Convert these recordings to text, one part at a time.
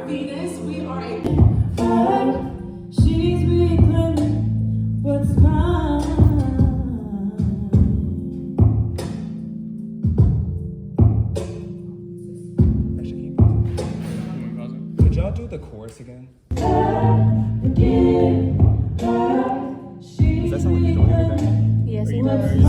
Venus, we are a she's reclaiming what's mine. Could y'all do the chorus again? Does that sound like you're doing anything? Yes, it does.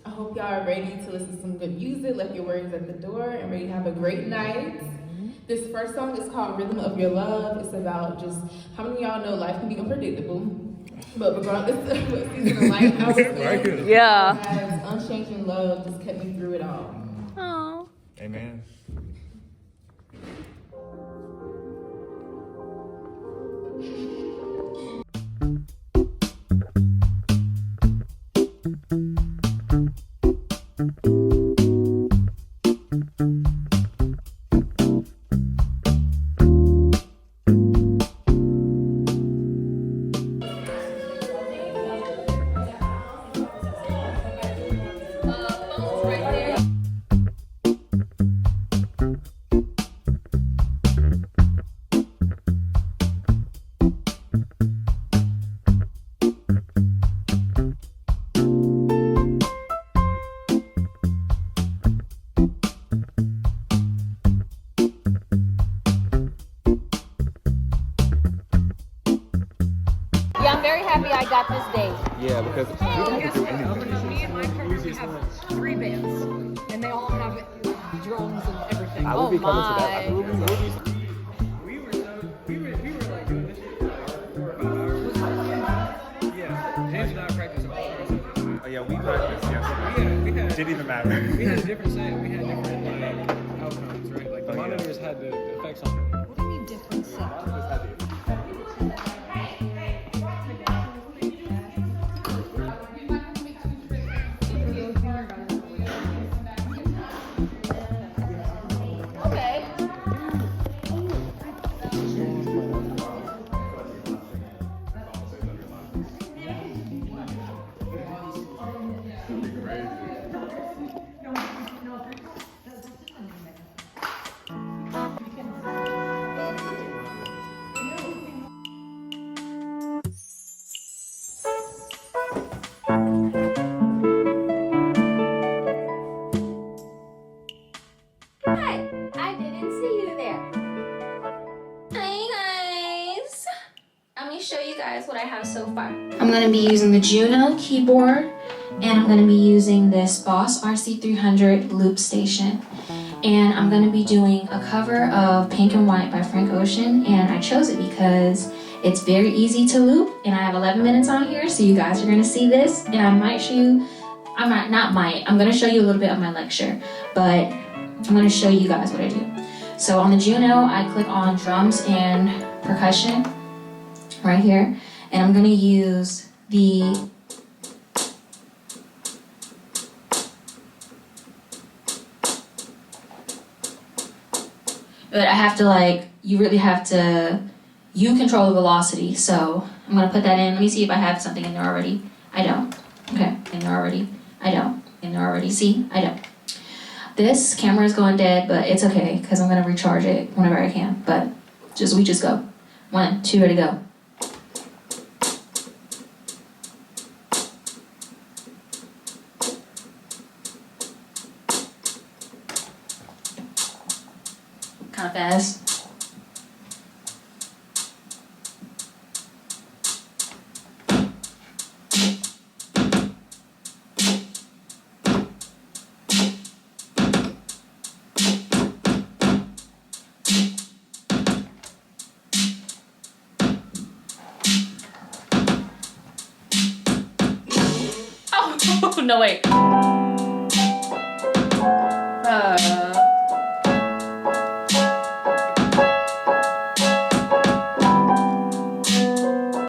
I hope y'all are ready to listen to some good music, left your worries at the door, and ready to have a great night. This first song is called Rhythm of Your Love. It's about just, how many of y'all know life can be unpredictable? But regardless of what season of life I was in, God's unchanging love just kept me through it all. Aww. Amen. I'm very happy I got this date. Yeah, because we don't have to do anything. Me and my partner have 3 bands, and they all have drums and everything. I would be coming to that. We were like doing this shit for like 4 or 5 hours. Yeah, James and I practiced all hours. Oh yeah, we practiced yesterday. Yeah, we had. Didn't even matter. We had a different set. We had different like outcomes, right? Like the monitors had the effects on them. What do you mean different set? What I have so far. I'm going to be using the Juno keyboard, and I'm going to be using this Boss RC300 loop station, and I'm going to be doing a cover of Pink and White by Frank Ocean, and I chose it because it's very easy to loop, and I have 11 minutes on here, so you guys are going to see this, and I might show you, I'm going to show you a little bit of my lecture, but I'm going to show you guys what I do. So on the Juno, I click on drums and percussion right here. And I'm going to use the but I have to you really have to, you control the velocity. So I'm going to put that in. Let me see if I have something in there already. I don't. Okay, in there already. I don't. In there already. See, I don't. This camera is going dead, but it's okay because I'm going to recharge it whenever I can. But we just go. 1, 2, ready, go. Kind of fast. Oh, no, wait.